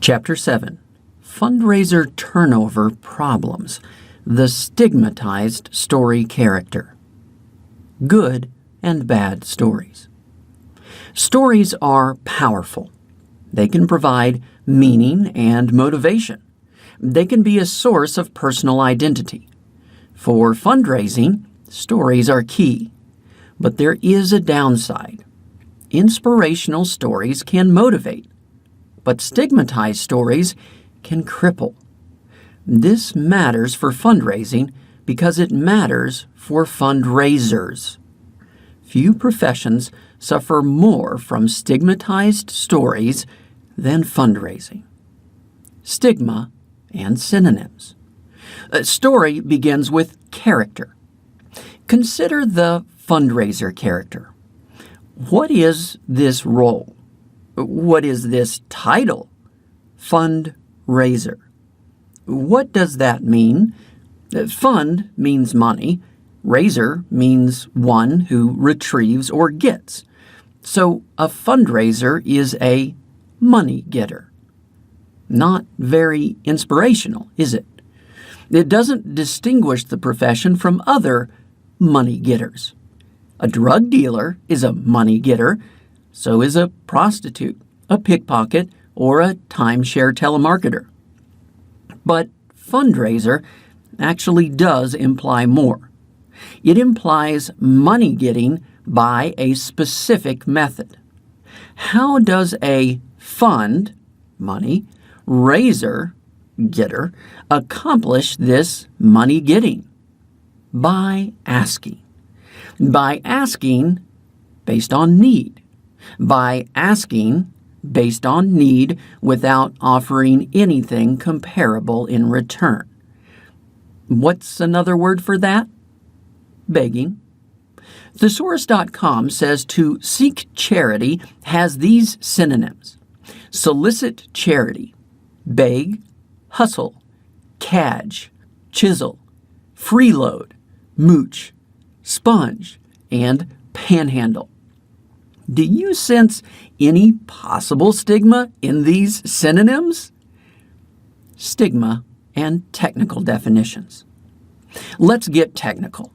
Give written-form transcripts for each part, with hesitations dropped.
Chapter 7, Fundraiser Turnover Problems, the Stigmatized Story Character. Good and bad stories. Stories are powerful. They can provide meaning and motivation. They can be a source of personal identity. For fundraising, stories are key. But there is a downside. Inspirational stories can motivate, but stigmatized stories can cripple. This matters for fundraising because it matters for fundraisers. Few professions suffer more from stigmatized stories than fundraising. Stigma and synonyms. A story begins with character. Consider the fundraiser character. What is this role? What is this title? Fundraiser. What does that mean? Fund means money. Raiser means one who retrieves or gets. So a fundraiser is a money getter. Not very inspirational, is it? It doesn't distinguish the profession from other money getters. A drug dealer is a money getter, so is a prostitute, a pickpocket, or a timeshare telemarketer. But fundraiser actually does imply more. It implies money getting by a specific method. How does a fund, money, raiser, getter, accomplish this money getting? By asking. By asking based on need. By asking based on need without offering anything comparable in return. What's another word for that? Begging. Thesaurus.com says to seek charity has these synonyms: solicit charity, beg, hustle, cadge, chisel, freeload, mooch, sponge, and panhandle. Do you sense any possible stigma in these synonyms? Stigma and technical definitions. Let's get technical.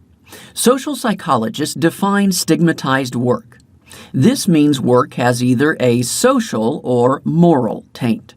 Social psychologists define stigmatized work. This means work has either a social or moral taint.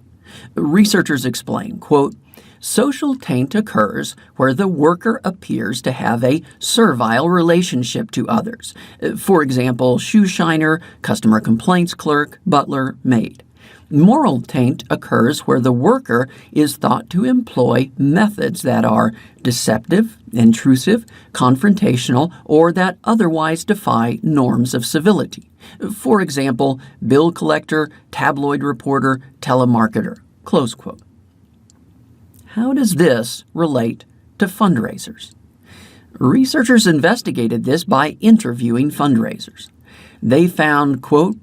Researchers explain, quote, social taint occurs where the worker appears to have a servile relationship to others. For example, shoe shiner, customer complaints clerk, butler, maid. Moral taint occurs where the worker is thought to employ methods that are deceptive, intrusive, confrontational, or that otherwise defy norms of civility. For example, bill collector, tabloid reporter, telemarketer. Close quote. How does this relate to fundraisers? Researchers investigated this by interviewing fundraisers. They found, quote,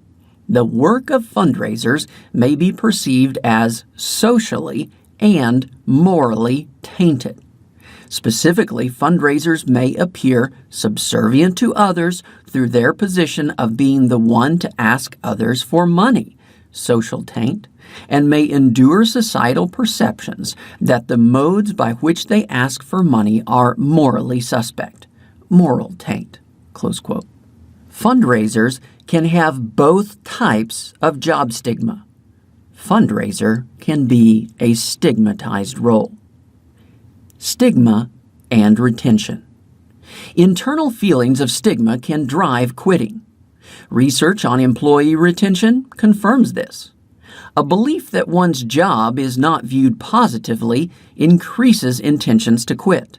the work of fundraisers may be perceived as socially and morally tainted. Specifically, fundraisers may appear subservient to others through their position of being the one to ask others for money, social taint, and may endure societal perceptions that the modes by which they ask for money are morally suspect, moral taint, close quote. Fundraisers can have both types of job stigma. Fundraiser can be a stigmatized role. Stigma and retention. Internal feelings of stigma can drive quitting. Research on employee retention confirms this. A belief that one's job is not viewed positively increases intentions to quit.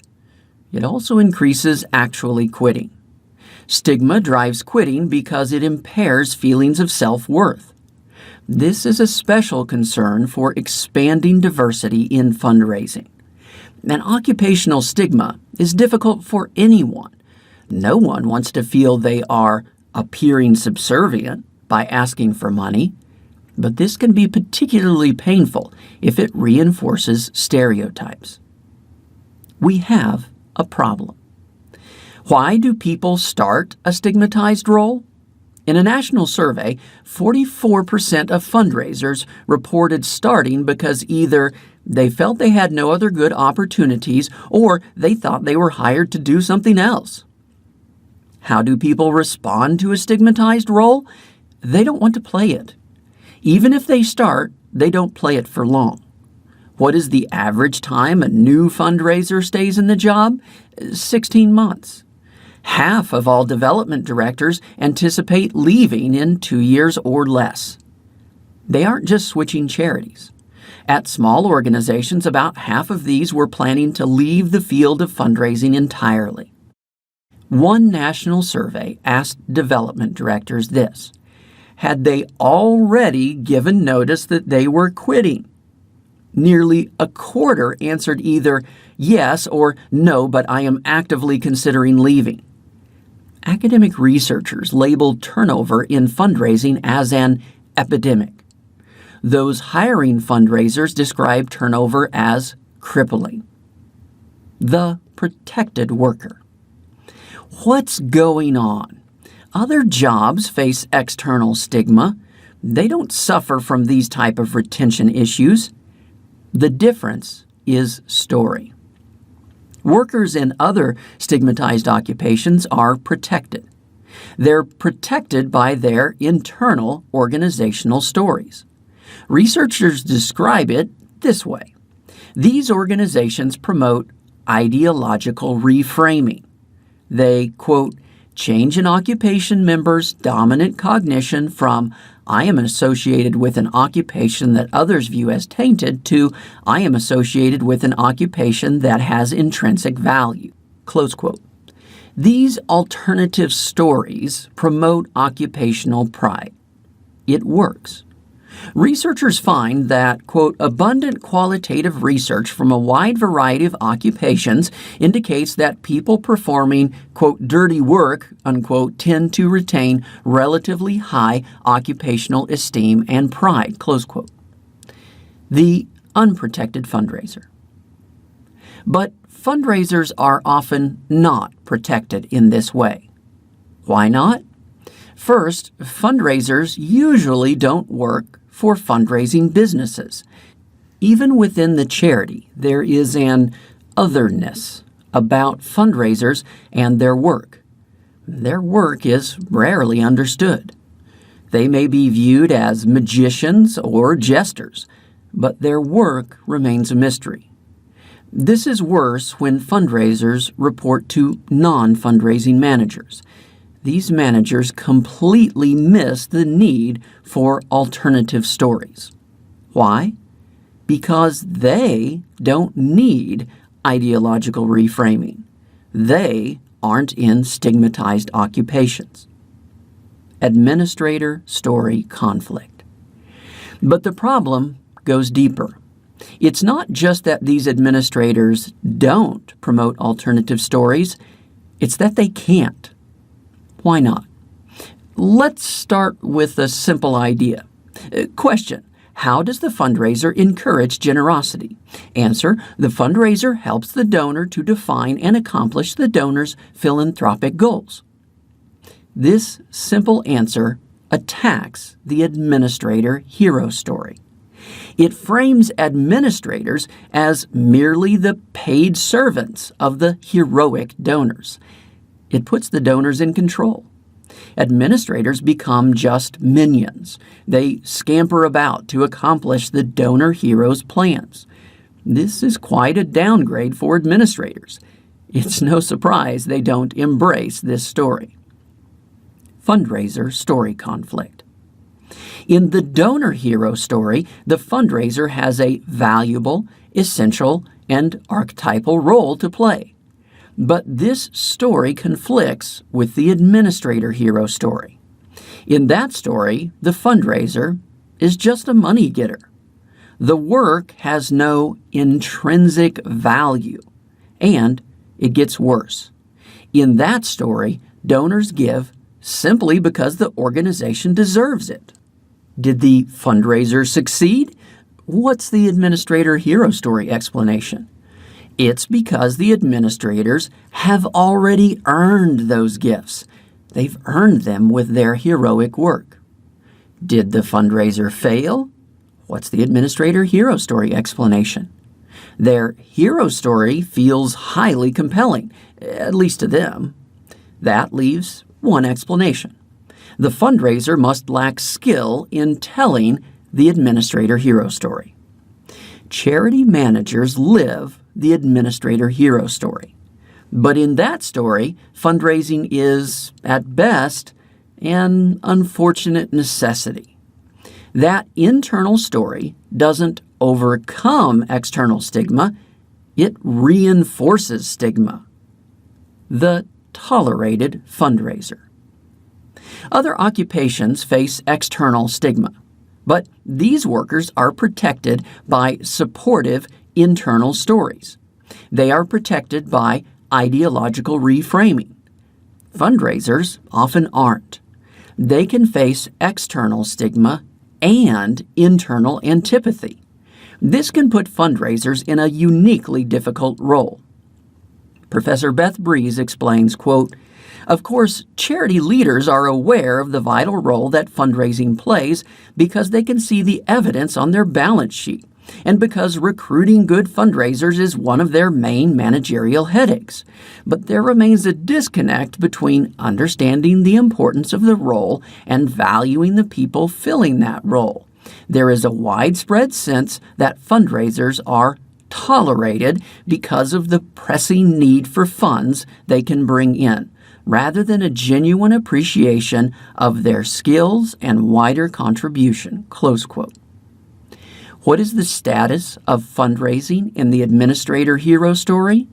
It also increases actually quitting. Stigma drives quitting because it impairs feelings of self-worth. This is a special concern for expanding diversity in fundraising. An occupational stigma is difficult for anyone. No one wants to feel they are appearing subservient by asking for money, but this can be particularly painful if it reinforces stereotypes. We have a problem. Why do people start a stigmatized role? In a national survey, 44% of fundraisers reported starting because either they felt they had no other good opportunities or they thought they were hired to do something else. How do people respond to a stigmatized role? They don't want to play it. Even if they start, they don't play it for long. What is the average time a new fundraiser stays in the job? 16 months. Half of all development directors anticipate leaving in 2 years or less. They aren't just switching charities. At small organizations, about half of these were planning to leave the field of fundraising entirely. One national survey asked development directors this: had they already given notice that they were quitting? Nearly a quarter answered either yes or no, but I am actively considering leaving. Academic researchers labeled turnover in fundraising as an epidemic. Those hiring fundraisers describe turnover as crippling. The protected worker. What's going on? Other jobs face external stigma. They don't suffer from these type of retention issues. The difference is story. Workers in other stigmatized occupations are protected. They're protected by their internal organizational stories. Researchers describe it this way. These organizations promote ideological reframing. They, quote, change an occupation member's dominant cognition from I am associated with an occupation that others view as tainted to I am associated with an occupation that has intrinsic value, close quote. These alternative stories promote occupational pride. It works. Researchers find that, quote, abundant qualitative research from a wide variety of occupations indicates that people performing, quote, dirty work, unquote, tend to retain relatively high occupational esteem and pride, close quote. The unprotected fundraiser. But fundraisers are often not protected in this way. Why not? First, fundraisers usually don't work for fundraising businesses. Even within the charity, there is an otherness about fundraisers and their work. Their work is rarely understood. They may be viewed as magicians or jesters, but their work remains a mystery. This is worse when fundraisers report to non-fundraising managers. These managers completely miss the need for alternative stories. Why? Because they don't need ideological reframing. They aren't in stigmatized occupations. Administrator story conflict. But the problem goes deeper. It's not just that these administrators don't promote alternative stories, it's that they can't. Why not? Let's start with a simple idea. Question: how does the fundraiser encourage generosity? Answer: the fundraiser helps the donor to define and accomplish the donor's philanthropic goals. This simple answer attacks the administrator hero story. It frames administrators as merely the paid servants of the heroic donors. It puts the donors in control. Administrators become just minions. They scamper about to accomplish the donor hero's plans. This is quite a downgrade for administrators. It's no surprise they don't embrace this story. Fundraiser story conflict. In the donor hero story, the fundraiser has a valuable, essential, and archetypal role to play. But this story conflicts with the administrator hero story. In that story, the fundraiser is just a money getter. The work has no intrinsic value, and it gets worse. In that story, donors give simply because the organization deserves it. Did the fundraiser succeed? What's the administrator hero story explanation? It's because the administrators have already earned those gifts. They've earned them with their heroic work. Did the fundraiser fail? What's the administrator hero story explanation? Their hero story feels highly compelling, at least to them. That leaves one explanation. The fundraiser must lack skill in telling the administrator hero story. Charity managers live the administrator hero story. But in that story, fundraising is, at best, an unfortunate necessity. That internal story doesn't overcome external stigma, it reinforces stigma. The tolerated fundraiser. Other occupations face external stigma, but these workers are protected by supportive internal stories. They are protected by ideological reframing. Fundraisers often aren't. They can face external stigma and internal antipathy. This can put fundraisers in a uniquely difficult role. Professor Beth Breeze explains, quote, "Of course, charity leaders are aware of the vital role that fundraising plays because they can see the evidence on their balance sheet and because recruiting good fundraisers is one of their main managerial headaches. But there remains a disconnect between understanding the importance of the role and valuing the people filling that role. There is a widespread sense that fundraisers are tolerated because of the pressing need for funds they can bring in, rather than a genuine appreciation of their skills and wider contribution." Close quote. What is the status of fundraising in the administrator hero story?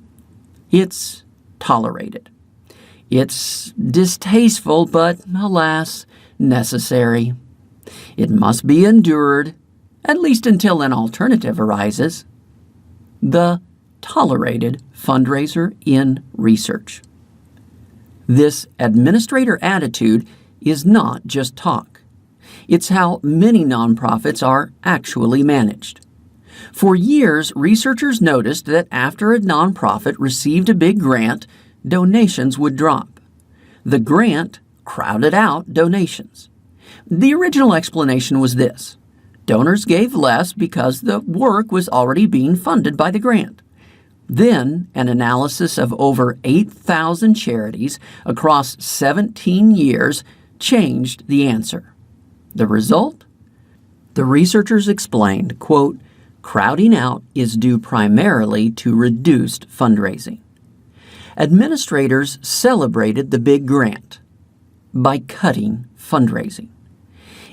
It's tolerated. It's distasteful, but alas, necessary. It must be endured, at least until an alternative arises. The tolerated fundraiser in research. This administrator attitude is not just talk. It's how many nonprofits are actually managed. For years, researchers noticed that after a nonprofit received a big grant, donations would drop. The grant crowded out donations. The original explanation was this: donors gave less because the work was already being funded by the grant. Then, an analysis of over 8,000 charities across 17 years changed the answer. The result? The researchers explained, quote, "Crowding out is due primarily to reduced fundraising." Administrators celebrated the big grant by cutting fundraising.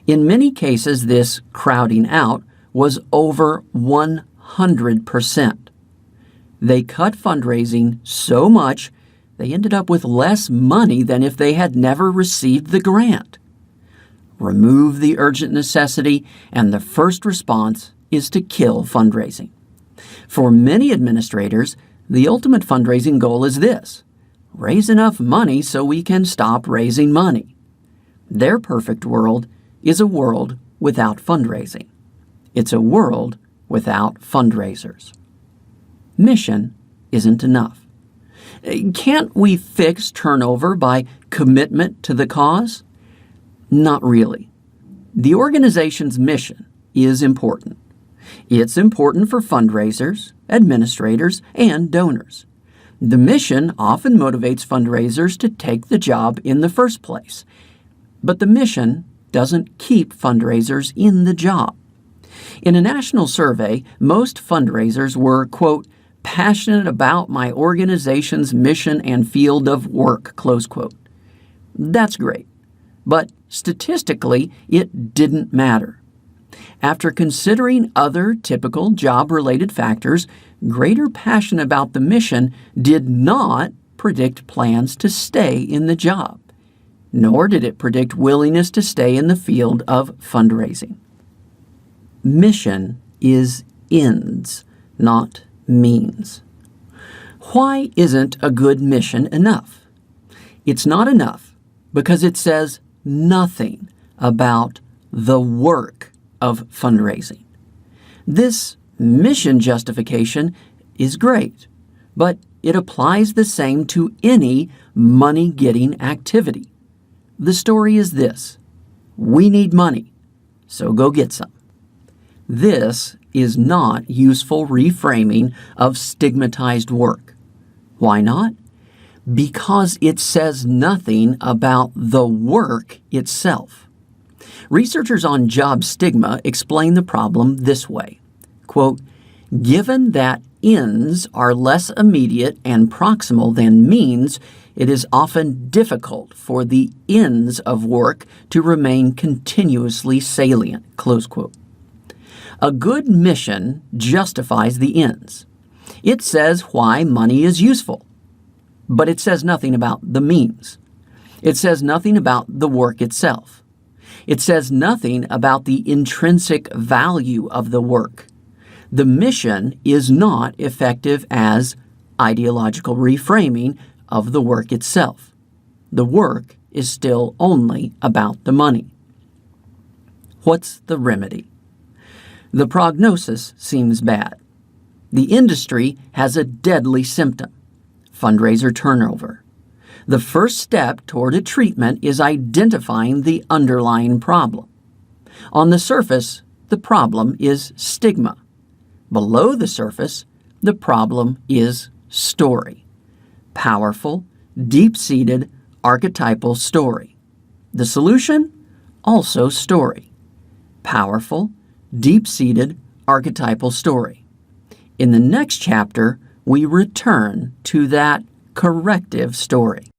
In many cases, this crowding out was over 100%. They cut fundraising so much they ended up with less money than if they had never received the grant. Remove the urgent necessity, and the first response is to kill fundraising. For many administrators, the ultimate fundraising goal is this: raise enough money so we can stop raising money. Their perfect world is a world without fundraising. It's a world without fundraisers. Mission isn't enough. Can't we fix turnover by commitment to the cause? Not really. The organization's mission is important. It's important for fundraisers, administrators, and donors. The mission often motivates fundraisers to take the job in the first place. But the mission doesn't keep fundraisers in the job. In a national survey, most fundraisers were, quote, "passionate about my organization's mission and field of work," close quote. That's great. But statistically, it didn't matter. After considering other typical job-related factors, greater passion about the mission did not predict plans to stay in the job, nor did it predict willingness to stay in the field of fundraising. Mission is ends, not means. Why isn't a good mission enough? It's not enough because it says nothing about the work of fundraising. This mission justification is great, but it applies the same to any money-getting activity. The story is this: we need money, so go get some. This is not useful reframing of stigmatized work. Why not? Because it says nothing about the work itself. Researchers on job stigma explain the problem this way. Quote, given that ends are less immediate and proximal than means, it is often difficult for the ends of work to remain continuously salient. Close quote. A good mission justifies the ends. It says why money is useful, but it says nothing about the means. It says nothing about the work itself. It says nothing about the intrinsic value of the work. The mission is not effective as ideological reframing of the work itself. The work is still only about the money. What's the remedy? The prognosis seems bad. The industry has a deadly symptom: fundraiser turnover. The first step toward a treatment is identifying the underlying problem. On the surface, the problem is stigma. Below the surface, the problem is story. Powerful, deep-seated, archetypal story. The solution? Also story. Powerful, deep-seated, archetypal story. In the next chapter, we return to that corrective story.